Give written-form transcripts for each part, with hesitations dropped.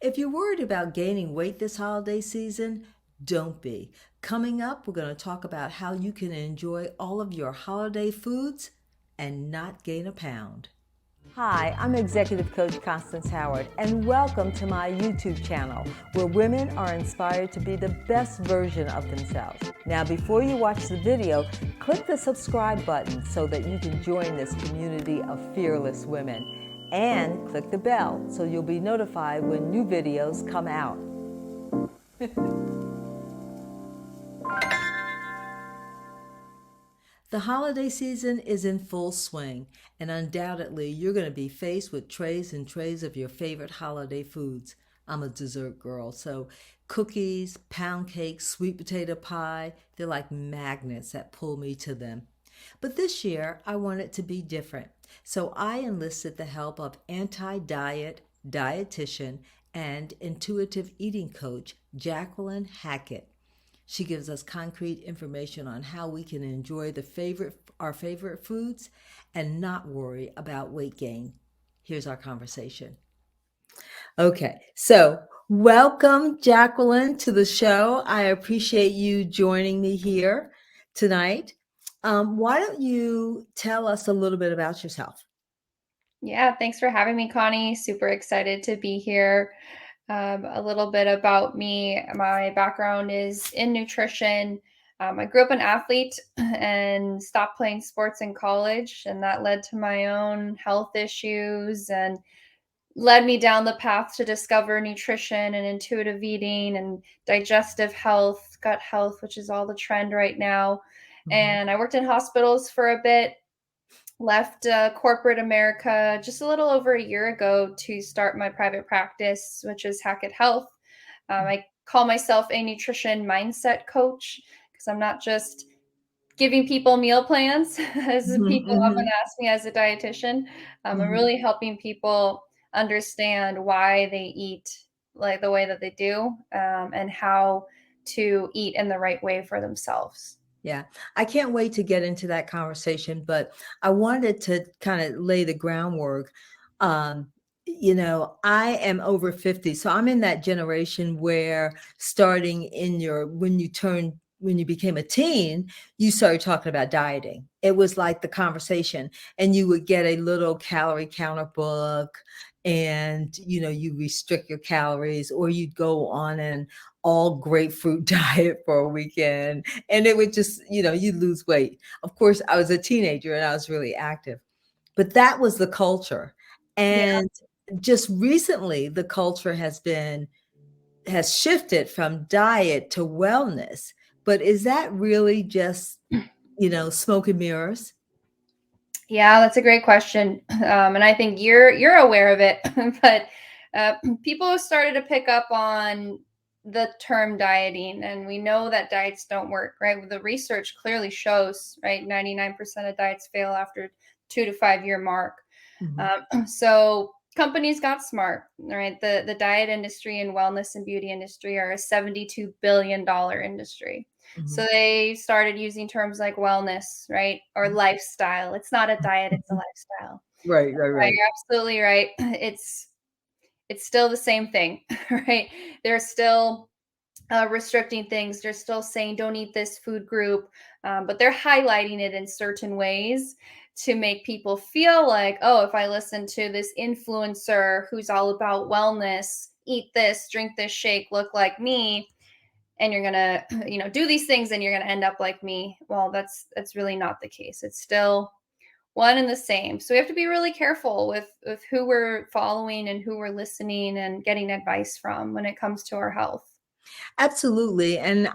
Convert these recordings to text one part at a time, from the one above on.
If you're worried about gaining weight this holiday season, don't be. Coming up, we're going to talk about how you can enjoy all of your holiday foods and not gain a pound. Hi, I'm Executive Coach Constance Howard, and welcome to my YouTube channel, where women are inspired to be the best version of themselves. Now, before you watch the video, click the subscribe button so that you can join this community of fearless women. And click the bell so you'll be notified when new videos come out. The holiday season is in full swing, and undoubtedly you're going to be faced with trays and trays of your favorite holiday foods. I'm a dessert girl, so cookies, pound cake, sweet potato pie, they're like magnets that pull me to them. But this year, I want it to be different. So I enlisted the help of anti-diet dietitian and intuitive eating coach Jacquelyn Hackett. She gives us concrete information on how we can enjoy our favorite foods and not worry about weight gain. Here's our conversation. Okay, so welcome, Jacquelyn, to the show. I appreciate you joining me here tonight. Why don't you tell us a little bit about yourself? Yeah, thanks for having me, Connie. Super excited to be here. A little bit about me. My background is in nutrition. I grew up an athlete and stopped playing sports in college, and that led to my own health issues and led me down the path to discover nutrition and intuitive eating and digestive health, gut health, which is all the trend right now. Mhm. And I worked in hospitals for a bit, left corporate America just a little over a year ago to start my private practice, which is Hackett Health. I call myself a nutrition mindset coach because I'm not just giving people meal plans, as Mhm, people often mhm. ask me as a dietitian. I'm Mhm. really helping people understand why they eat like the way that they do, and how to eat in the right way for themselves. Yeah, I can't wait to get into that conversation, but I wanted to kind of lay the groundwork. I am over 50, so I'm in that generation where starting in when you became a teen, you started talking about dieting. It was like the conversation, and you would get a little calorie counter book, and you restrict your calories, or you'd go on an all grapefruit diet for a weekend, and it would just, you lose weight. Of course, I was a teenager and I was really active, but that was the culture. Yeah. And just recently, the culture has shifted from diet to wellness. But is that really just, smoke and mirrors? Yeah, that's a great question, and I think you're aware of it. But uh, people have started to pick up on the term dieting, and we know that diets don't work, right? The research clearly shows, right, 99% of diets fail after 2 to 5 year mark. Mhm, So companies got smart, right? The diet industry and wellness and beauty industry are a $72 billion industry. mhm, So they started using terms like wellness, right? Or mhm, lifestyle. It's not a diet, it's a mhm. lifestyle. Right, right, Right, right. you're absolutely right. It's still the same thing, right? They're still restricting things. They're still saying don't eat this food group, but they're highlighting it in certain ways to make people feel like, oh, if I listen to this influencer who's all about wellness, eat this, drink this shake, look like me, and you're gonna, do these things, and you're gonna end up like me. Well, that's really not the case. It's still one and the same. So we have to be really careful with who we're following and who we're listening and getting advice from when it comes to our health. Absolutely. And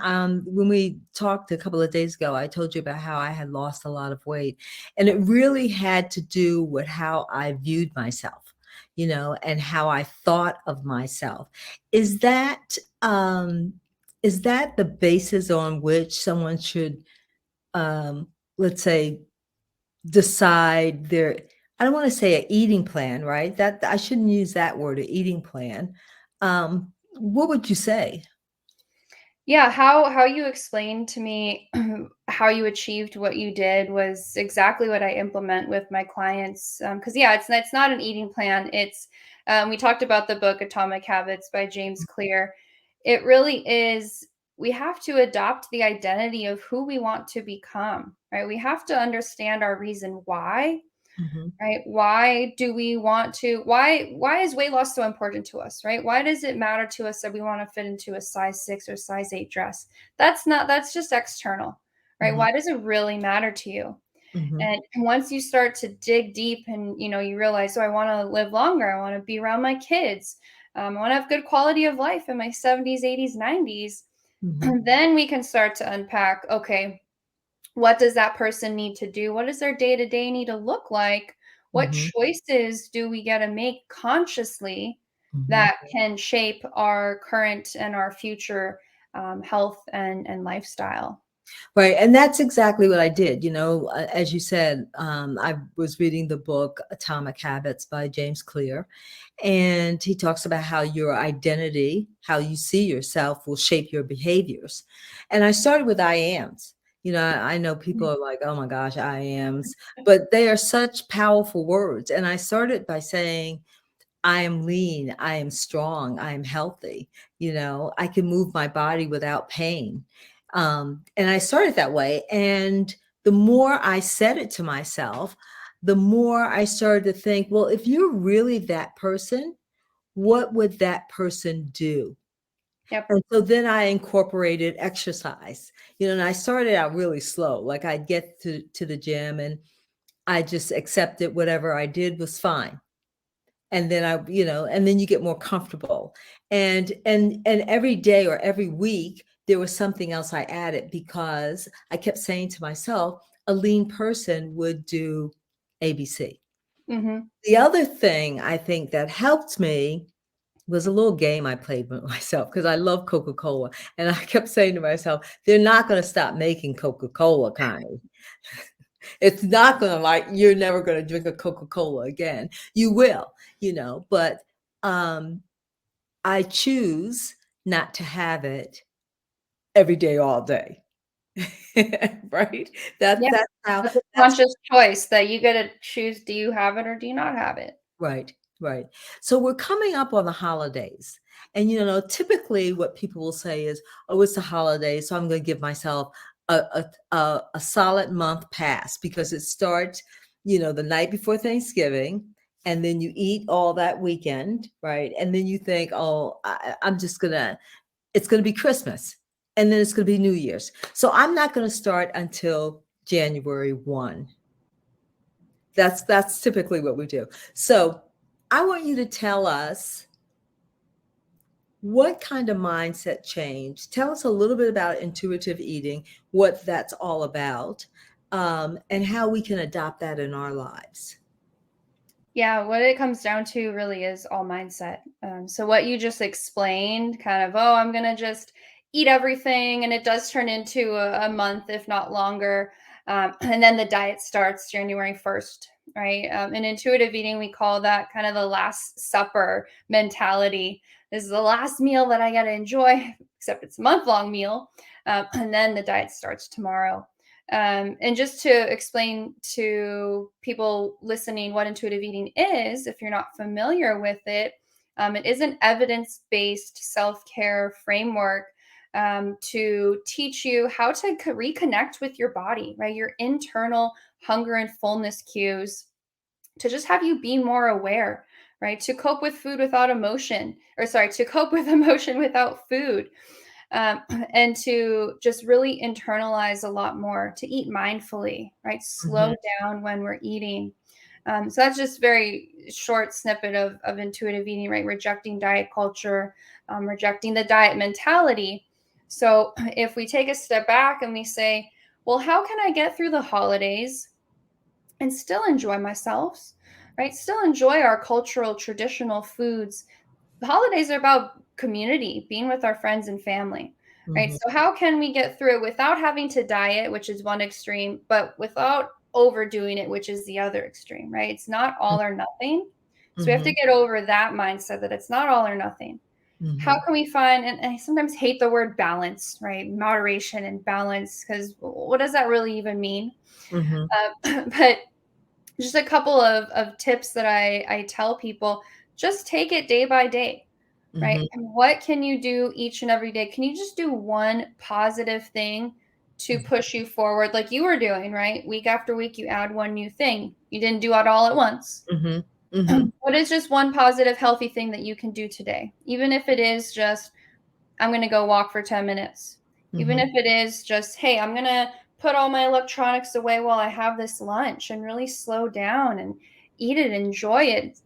when we talked a couple of days ago, I told you about how I had lost a lot of weight. And it really had to do with how I viewed myself, and how I thought of myself. Is that um, is that the basis on which someone should, let's say, decide their, I don't want to say a eating plan, right? That I shouldn't use that word, a eating plan. What would you say? Yeah, how you explained to me how you achieved what you did was exactly what I implement with my clients. Because yeah, it's not an eating plan. It's We talked about the book Atomic Habits by James Clear. It really is, we have to adopt the identity of who we want to become, right? We have to understand our reason why, Mm-hmm. right? Why do we want to, why is weight loss so important to us, right? Why does it matter to us that we want to fit into a size 6 or size 8 dress? That's just external, right? Mm-hmm. Why does it really matter to you? Mm-hmm. And once you start to dig deep and you realize, oh, I want to live longer, I want to be around my kids, I want to have good quality of life in my 70s, 80s, 90s, Mm-hmm. then we can start to unpack, okay, what does that person need to do? What does their day to day need to look like? What Mm-hmm. choices do we get to make consciously Mm-hmm. that can shape our current and our future health and lifestyle? Right. And that's exactly what I did. As you said, I was reading the book Atomic Habits by James Clear, and he talks about how your identity, how you see yourself, will shape your behaviors. And I started with I ams. I know people are like, oh my gosh, I ams, but they are such powerful words. And I started by saying, I am lean, I am strong, I am healthy, I can move my body without pain. And I started that way. And the more I said it to myself, the more I started to think, well, if you're really that person, what would that person do? Yep. And so then I incorporated exercise, and I started out really slow. Like I'd get to the gym and I just accepted whatever I did was fine. And then and then you get more comfortable. And every day or every week, there was something else I added because I kept saying to myself, a lean person would do ABC. Mm-hmm. The other thing I think that helped me was a little game I played with myself because I love Coca-Cola. And I kept saying to myself, they're not going to stop making Coca-Cola, Connie. It's not going to, like, you're never going to drink a Coca-Cola again. You will, but um, I choose not to have it every day, all day. Right? Yeah. That's how, That's a that's conscious choice that you get to choose, do you have it or do you not have it? right, right. So we're coming up on the holidays. And typically what people will say is, "Oh, it's the holidays, so I'm going to give myself a solid month pass because it starts, the night before Thanksgiving, and then you eat all that weekend, right? And then you think, oh, I'm just gonna, it's gonna be Christmas, and then it's gonna be New Year's. So I'm not gonna start until January 1. That's typically what we do. So I want you to tell us what kind of mindset change. Tell us a little bit about intuitive eating, what that's all about, and how we can adopt that in our lives. Yeah, what it comes down to really is all mindset. So what you just explained, kind of, oh, I'm gonna just eat everything, and it does turn into a month, if not longer, and then the diet starts January 1st, right? In intuitive eating, we call that kind of the Last Supper mentality. This is the last meal that I got to enjoy, except it's a month-long meal, and then the diet starts tomorrow. And just to explain to people listening what intuitive eating is, if you're not familiar with it, it is an evidence based self care framework to teach you how to reconnect with your body, right? Your internal hunger and fullness cues, to just have you be more aware, right? To cope with food without emotion, or sorry, to cope with emotion without food, um, and to just really internalize a lot more, to eat mindfully, right? Slow Mhm, down when we're eating. So that's just very short snippet of intuitive eating, right? Rejecting diet culture, rejecting the diet mentality. So if we take a step back and we say, well, how can I get through the holidays and still enjoy myself, right? Still enjoy our cultural traditional foods. The holidays are about community, being with our friends and family, right? mhm, So how can we get through it without having to diet, which is one extreme, but without overdoing it, which is the other extreme, right? It's not all or nothing. So we have to mhm, get over that mindset that it's not all or nothing. How mhm, can we find, and I sometimes hate the word balance, right? Moderation and balance, because what does that really even mean? mhm, But just a couple of tips that I tell people. just take it day by day, right? Mhm. And what can you do each and every day? Can you just do one positive thing to Mhm. push you forward like you were doing, right? Week after week, you add one new thing. You didn't do it all at once. Mhm. Mhm. What is just one positive, healthy thing that you can do today? Even if it is just, I'm going to go walk for 10 minutes. Even Mhm. if it is just, hey, I'm going to put all my electronics away while I have this lunch and really slow down and eat it, enjoy it,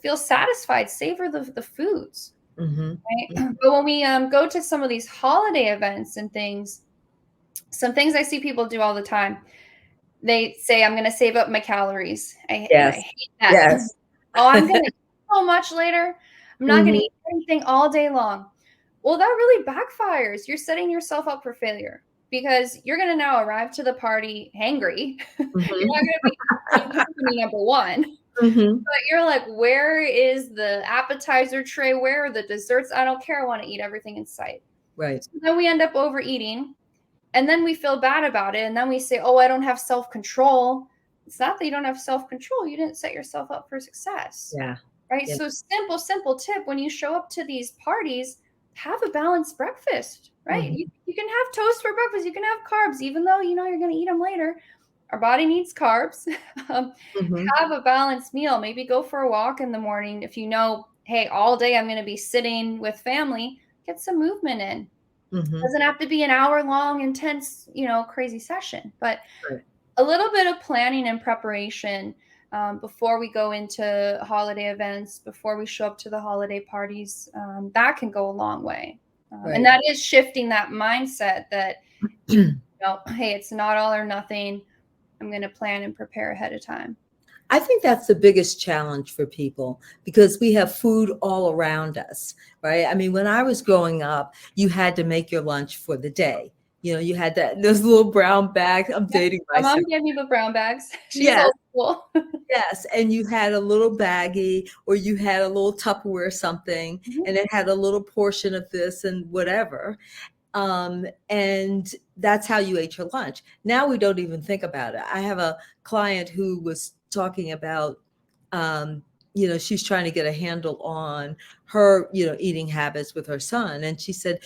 feel satisfied, savor the foods, Mhm. right? But when we go to some of these holiday events and things, some things I see people do all the time, they say, I'm going to save up my calories. And I Yes. hate that. Yes. Oh, I'm going to eat so much later. I'm not going to Mhm. eat anything all day long. Well, that really backfires. You're setting yourself up for failure because you're going to now arrive to the party hangry. You're Mhm. not going to be good company, number one. Mhm. But you're like, where is the appetizer tray? Where are the desserts? I don't care. I want to eat everything in sight. Right. So then we end up overeating and then we feel bad about it. And then we say, oh, I don't have self control. It's not that you don't have self control. You didn't set yourself up for success. Yeah. Right? Yeah. So simple tip, when you show up to these parties, have a balanced breakfast, right? Mhm. You can have toast for breakfast, you can have carbs, even though you know you're going to eat them later. Our body needs carbs. um, Mhm. have a balanced meal. Maybe go for a walk in the morning. If you know, hey, all day I'm going to be sitting with family, get some movement in. Mhm. Doesn't have to be an hour long, intense, crazy session, but Right. a little bit of planning and preparation before we go into holiday events, before we show up to the holiday parties, that can go a long way. And Right. that is shifting that mindset that, hey, it's not all or nothing. I'm going to plan and prepare ahead of time. I think that's the biggest challenge for people because we have food all around us, right? I mean, when I was growing up, you had to make your lunch for the day. You had those little brown bags. I'm Yep. dating My myself. mom gave me the brown bags. She's Yes, old school. yes. And you had a little baggie or you had a little Tupperware something, Mhm. and it had a little portion of this and whatever. And that's how you ate your lunch. Now we don't even think about it. I have a client who was talking about, um, she's trying to get a handle on her, eating habits with her son. And she said,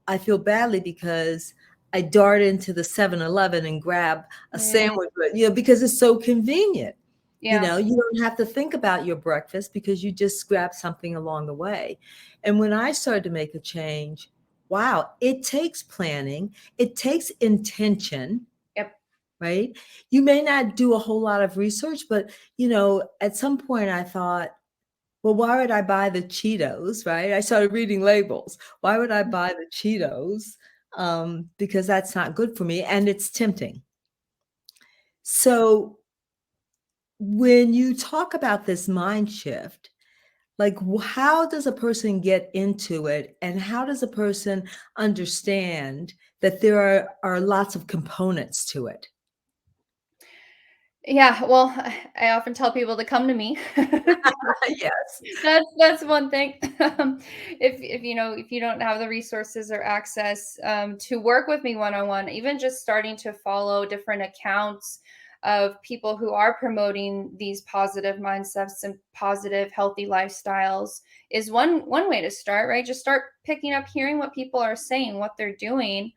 I feel badly because I dart into the 7-Eleven and grab a Mm, sandwich, because it's so convenient. yeah. You don't have to think about your breakfast because you just grab something along the way. And when I started to make a change, wow, it takes planning, it takes intention, Yep. right? You may not do a whole lot of research, but at some point I thought, well, why would I buy the Cheetos, right? I started reading labels. Why would I buy the Cheetos? Because that's not good for me and it's tempting. So when you talk about this mind shift, like how does a person get into it and how does a person understand that there are lots of components to it? Yeah. Well, I often tell people to come to me. Yes. That's one thing. If you don't have the resources or access to work with me one on one, even just starting to follow different accounts of people who are promoting these positive mindsets and positive healthy lifestyles is one way to start. Right, just start picking up, hearing what people are saying, what they're doing.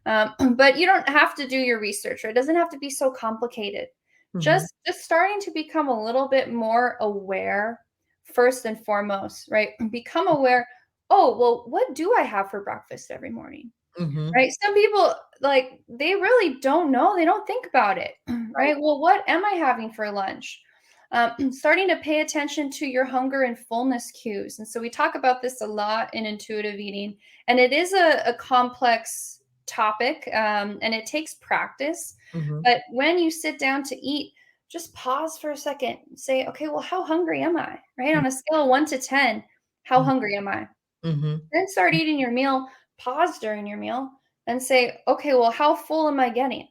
But you don't have to do your research. Right? It doesn't have to be so complicated. Mhm, Just starting to become a little bit more aware, first and foremost, right? Become aware. Oh, well, what do I have for breakfast every morning? mhm, Right? Some people, like, they really don't know. They don't think about it. right, Right? Well, what am I having for lunch? Starting to pay attention to your hunger and fullness cues. And so we talk about this a lot in intuitive eating, and it is a complex topic, and it takes practice. mhm, But when you sit down to eat, just pause for a second. Say, okay, well, how hungry am I? Right? mm, On a scale of 1 to 10, how mhm, hungry am I? mhm, Then start eating your meal, pause during your meal, and say, okay, well, how full am I getting?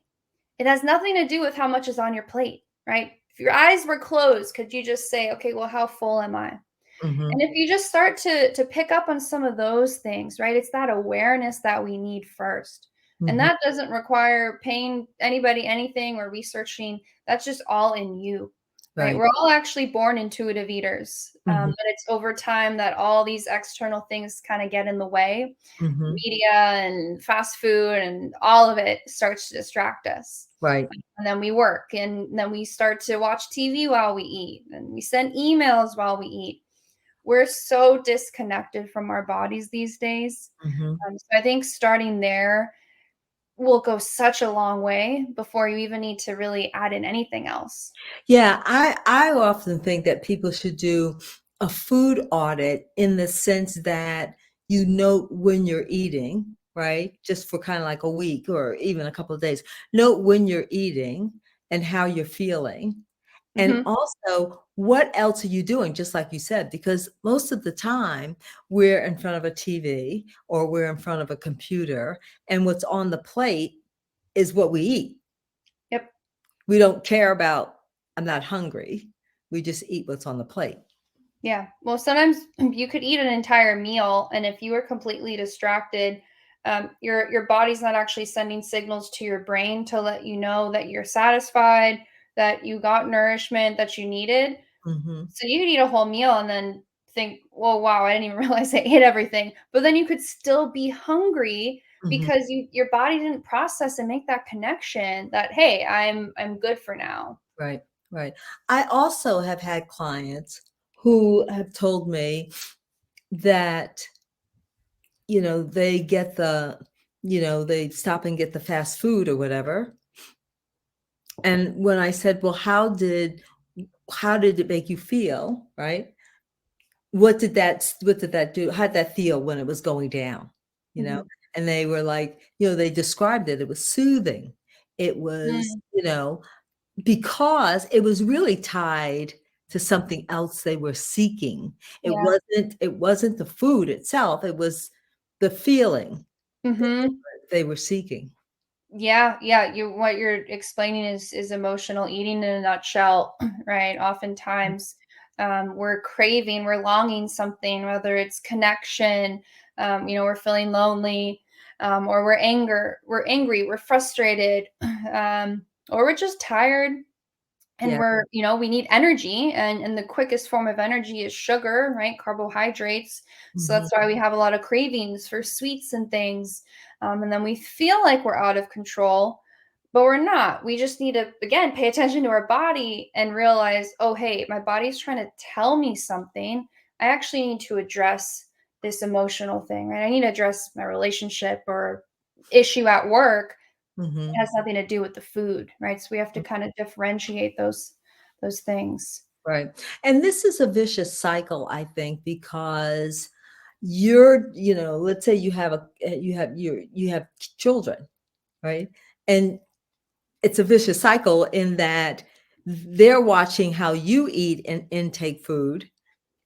It has nothing to do with how much is on your plate, right? If your eyes were closed, could you just say, okay, well, how full am I? And mhm, if you just start to pick up on some of those things, right? It's that awareness that we need first. And mhm, that doesn't require paying anybody anything or researching. That's just all in you. right? Right. We're all actually born intuitive eaters, Mhm. but it's over time that all these external things kind of get in the way. Mhm. Media and fast food and all of it starts to distract us. Right. And then we work and then we start to watch TV while we eat and we send emails while we eat. We're so disconnected from our bodies these days. Mhm. So I think starting there will go such a long way before you even need to really add in anything else. Yeah, I often think that people should do a food audit in the sense that you note when you're eating, right? Just for kind of like a week or even a couple of days. Note when you're eating and how you're feeling. And Mhm. also, what else are you doing? Just like you said, because most of the time we're in front of a TV or we're in front of a computer, and what's on the plate is what we eat. Yep. We don't care about, I'm not hungry. We just eat what's on the plate. Yeah. Well, sometimes you could eat an entire meal, and if you were completely distracted, your body's not actually sending signals to your brain to let you know that you're satisfied, that you got nourishment that you needed. Mhm, So you could eat a whole meal and then think, "Well, wow, I didn't even realize I ate everything." But then you could still be hungry mhm. because your body didn't process and make that connection that, "Hey, I'm good for now." Right, right. I also have had clients who have told me that, they get they stop and get the fast food or whatever. And when I said, "Well, how did it make you feel?" Right? What did that do? How'd that feel when it was going down? You know? Mhm. And they were like, they described it. It was soothing. It was, Mm, because it was really tied to something else they were seeking. yeah. It wasn't the food itself, it was the feeling that Mhm. they were seeking. Yeah, yeah, what you're explaining is emotional eating in a nutshell, right? Oftentimes, we're craving, we're longing something, whether it's connection, we're feeling lonely, or we're angry, we're frustrated, or we're just tired, and Yeah. we need energy, and the quickest form of energy is sugar, right? Carbohydrates. So Mhm, that's why we have a lot of cravings for sweets and things. And then we feel like we're out of control, but we're not. We just need to, again, pay attention to our body and realize, oh, hey, my body's trying to tell me something. I actually need to address this emotional thing, right? I need to address my relationship or issue at work. It mhm. has nothing to do with the food, right? So we have to kind of differentiate those things. Right. And this is a vicious cycle, I think, because let's say you have children, right? And it's a vicious cycle in that they're watching how you eat and intake food.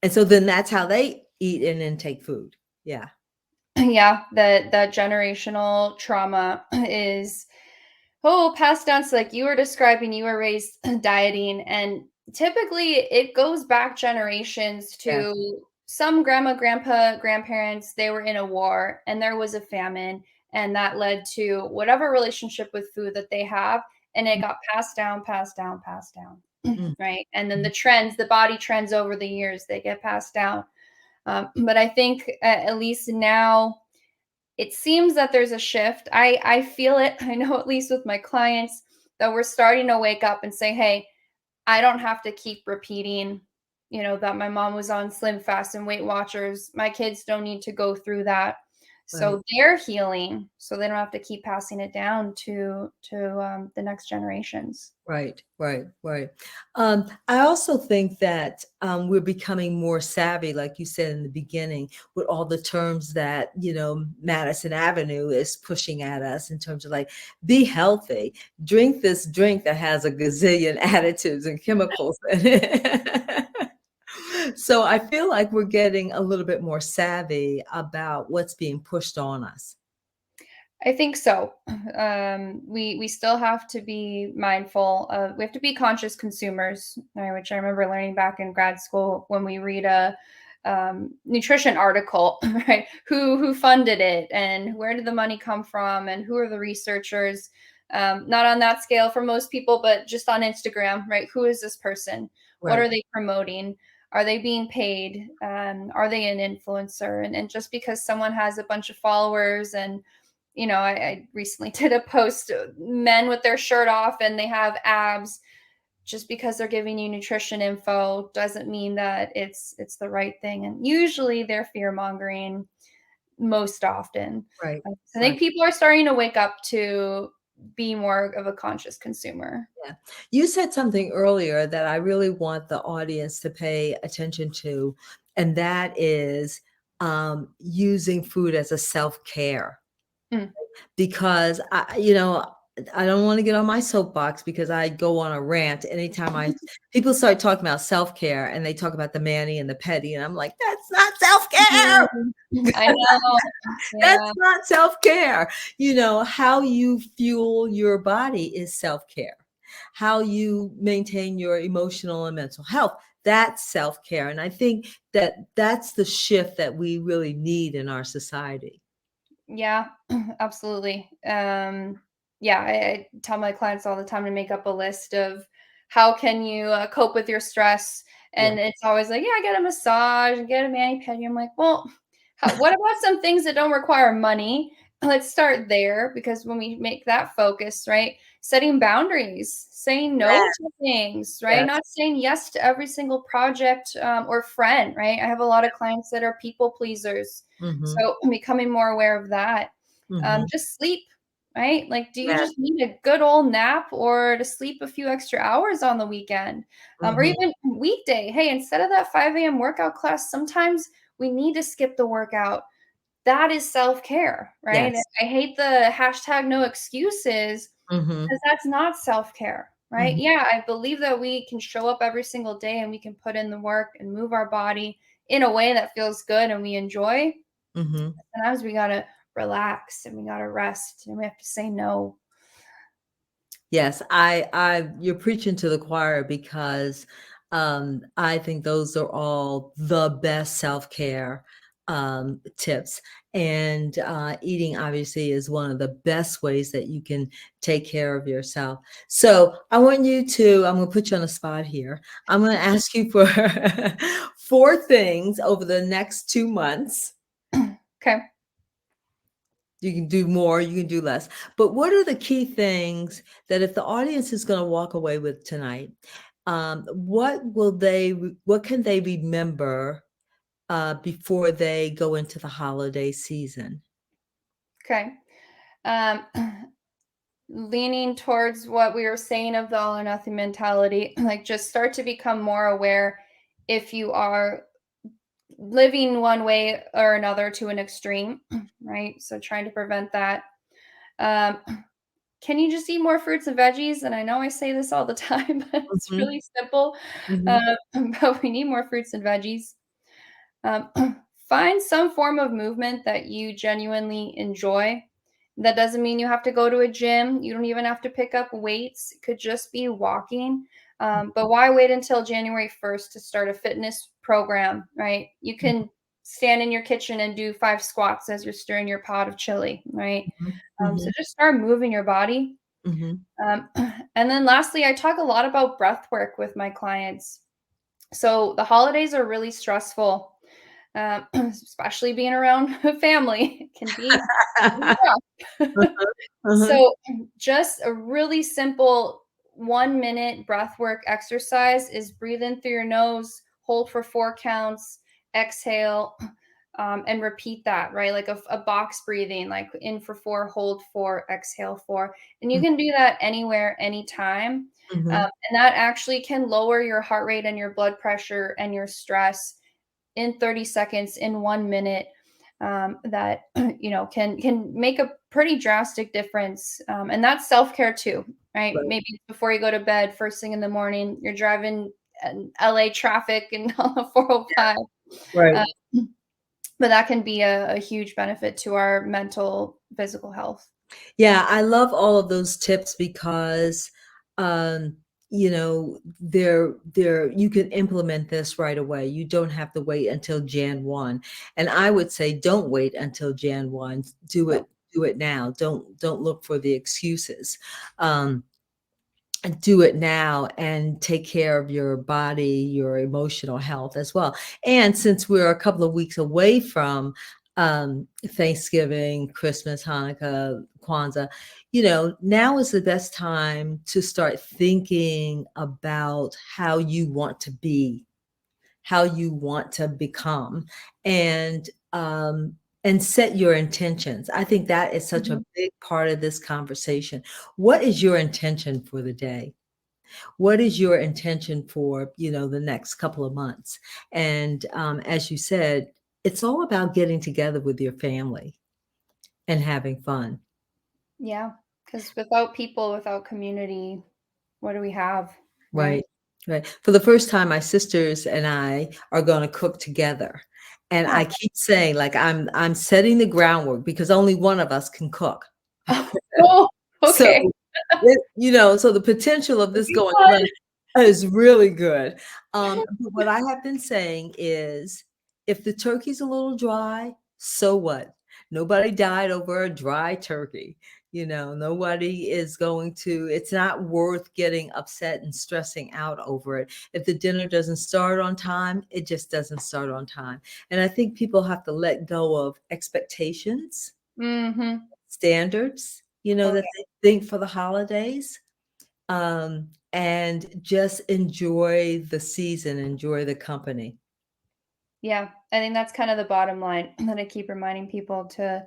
And so then that's how they eat and intake food. Yeah. Yeah, that generational trauma is passed down. So like you were describing, you were raised dieting, and typically it goes back generations Yeah. to some grandma, grandpa, grandparents. They were in a war and there was a famine, and that led to whatever relationship with food that they have, and it got passed down, passed down, passed down. Mm, Right. And then mhm. the body trends over the years, they get passed down. But I think at least now it seems that there's a shift. I feel it. I know at least with my clients that we're starting to wake up and say, "Hey, I don't have to keep repeating, that my mom was on Slim Fast and Weight Watchers. My kids don't need to go through that." Right. So they're healing, so they don't have to keep passing it down to the next generations. Right, right, right. I also think that we're becoming more savvy, like you said in the beginning, with all the terms that, Madison Avenue is pushing at us in terms of like, be healthy, drink this drink that has a gazillion additives and chemicals in it. So I feel like we're getting a little bit more savvy about what's being pushed on us. I think so. We still have to be mindful of. We have to be conscious consumers, right, which I remember learning back in grad school when we read a nutrition article, right? Who funded it, and where did the money come from, and who are the researchers? Not on that scale for most people, but just on Instagram, right? Who is this person? What are Right. they promoting? Are they being paid? Are they an influencer? And just because someone has a bunch of followers and I recently did a post, men with their shirt off and they have abs, just because they're giving you nutrition info doesn't mean that it's the right thing. And usually they're fear mongering most often. Right. I Right. think people are starting to wake up to be more of a conscious consumer. Yeah. You said something earlier that I really want the audience to pay attention to, and that is using food as a self-care. Mm. Because I don't want to get on my soapbox because I go on a rant anytime people start talking about self-care and they talk about the mani and the pedi, and I'm like, that's not self-care. Mhm. I know. That's Yeah. not self-care. How you fuel your body is self-care. How you maintain your emotional and mental health, that's self-care. And I think that that's the shift that we really need in our society. Yeah, absolutely. Yeah, I tell my clients all the time to make up a list of how can you cope with your stress, Yeah. and it's always like, yeah, get a massage, get a mani pedi. I'm like, well, what about some things that don't require money? Let's start there because when we make that focus, right? Setting boundaries, saying no Yes. to things, right? Yes. Not saying yes to every single project or friend, right? I have a lot of clients that are people pleasers, Mhm. so becoming more aware of that. Mhm. Just sleep, right? Like, do you Yes. just need a good old nap or to sleep a few extra hours on the weekend? Or Mhm. even weekday. Hey, instead of that 5 a.m. workout class, sometimes we need to skip the workout. That is self-care, right? Yes. I hate the hashtag no excuses Mhm. because that's not self-care, right? Mhm. Yeah, I believe that we can show up every single day and we can put in the work and move our body in a way that feels good and we enjoy. Mhm. Sometimes we gotta relax and we gotta rest and we have to say no. Yes, you're preaching to the choir because, I think those are all the best self-care, tips, and, eating obviously is one of the best ways that you can take care of yourself. So, I'm gonna put you on the spot here. I'm gonna ask you for 4 things over the next 2 months. Okay. You can do more, you can do less. But what are the key things that if the audience is gonna walk away with tonight, what can they remember, before they go into the holiday season? Okay. Um, leaning towards what we were saying of the all or nothing mentality, like just start to become more aware if you are living one way or another to an extreme, right? So trying to prevent that. Um, can you just eat more fruits and veggies? And I know I say this all the time, but it's Mhm, really simple. mhm, But we need more fruits and veggies. Um, find some form of movement that you genuinely enjoy. That doesn't mean you have to go to a gym. You don't even have to pick up weights. It could just be walking. But why wait until January 1st to start a fitness program, right? You can stand in your kitchen and do 5 squats as you're stirring your pot of chili, right? mhm, So mhm, just start moving your body. mhm, Um, and then lastly, I talk a lot about breath work with my clients. So the holidays are really stressful, especially being around family can be rough. uh-huh, uh-huh, So just a really simple 1 minute breath work exercise is breathe in through your nose, hold for 4 counts, exhale, and repeat that, right? Like a box breathing, like in for 4, hold 4, exhale 4. And you mhm, can do that anywhere, anytime. mhm, And that actually can lower your heart rate and your blood pressure and your stress in 30 seconds, in 1 minute. That can make a pretty drastic difference, and that's self-care too, right? right, Maybe before you go to bed, first thing in the morning, you're driving in LA traffic and on the 405. right. uh, but that can be a huge benefit to our mental, physical health. Yeah, I love all of those tips because, um, they're you can implement this right away. You don't have to wait until Jan 1. And I would say don't wait until Jan 1. Do it do it now. Don't look for the excuses. Um, do it now and take care of your body, your emotional health as well. And since we're a couple of weeks away from Thanksgiving, Christmas, Hanukkah, Kwanzaa, now is the best time to start thinking about how you want to be, how you want to become, and set your intentions. I think that is such a Mhm. big part of this conversation. What is your intention for the day? What is your intention for, the next couple of months? And as you said, it's all about getting together with your family and having fun. Yeah, because without people, without community, what do we have, right? Right, right. For the first time, my sisters and I are gonna cook together, and Huh. I keep saying, like, I'm setting the groundwork because only one of us can cook. Oh, So, okay. so the potential of It'll this be going fun. well is really good. But what I have been saying is, if the turkey's a little dry, so what? Nobody died over a dry turkey. Nobody is going to, it's not worth getting upset and stressing out over it. If the dinner doesn't start on time, it just doesn't start on time. And I think people have to let go of expectations, Mhm. standards, Oh, that they think for the holidays, and just enjoy the season, enjoy the company. yeah. I think that's kind of the bottom line that I keep reminding people to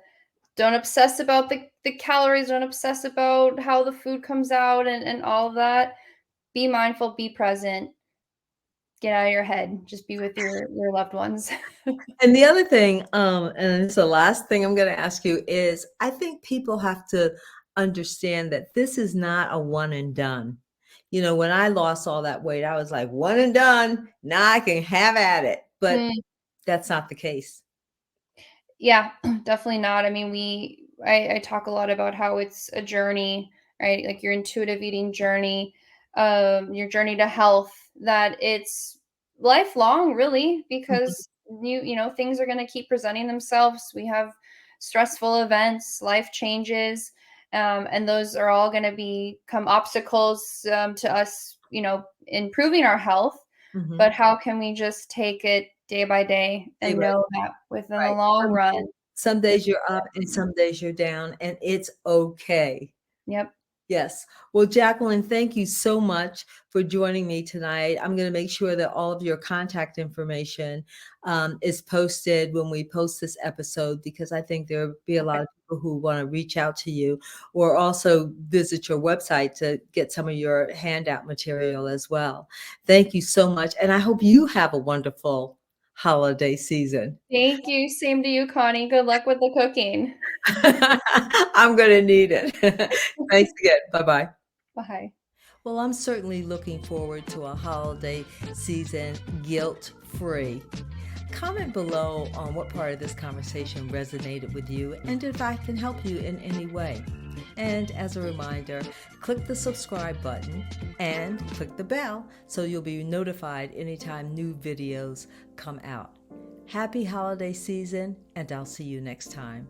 don't obsess about the calories, don't obsess about how the food comes out and all of that. Be mindful, be present, get out of your head, just be with your loved ones. And the other thing, and it's the last thing I'm going to ask you is, I think people have to understand that this is not a one and done. When I lost all that weight, I was like, one and done. Now I can have at it. But Mm. that's not the case. Yeah, definitely not. I mean, I talk a lot about how it's a journey, right? Like your intuitive eating journey, your journey to health, that it's lifelong, really, Mhm, because things are going to keep presenting themselves. We have stressful events, life changes, and those are all going to become obstacles to us, improving our health. But mhm. how can we just take it day by day Day and by know that within the right. long run, Some this days is you're up and everything. some days you're down, and it's okay. Yep. Yes. Well, Jacquelyn, thank you so much for joining me tonight. I'm going to make sure that all of your contact information is posted when we post this episode, because I think there'll be a Okay. lot of people who want to reach out to you, or also visit your website to get some of your handout material as well. Thank you so much. And I hope you have a wonderful holiday season. Thank you. Same to you, Connie. Good luck with the cooking. I'm going to need it. Thanks again. Bye bye. Bye. Well, I'm certainly looking forward to a holiday season guilt free. Comment below on what part of this conversation resonated with you and if I can help you in any way. And as a reminder, click the subscribe button and click the bell so you'll be notified anytime new videos come out. Happy holiday season, and I'll see you next time.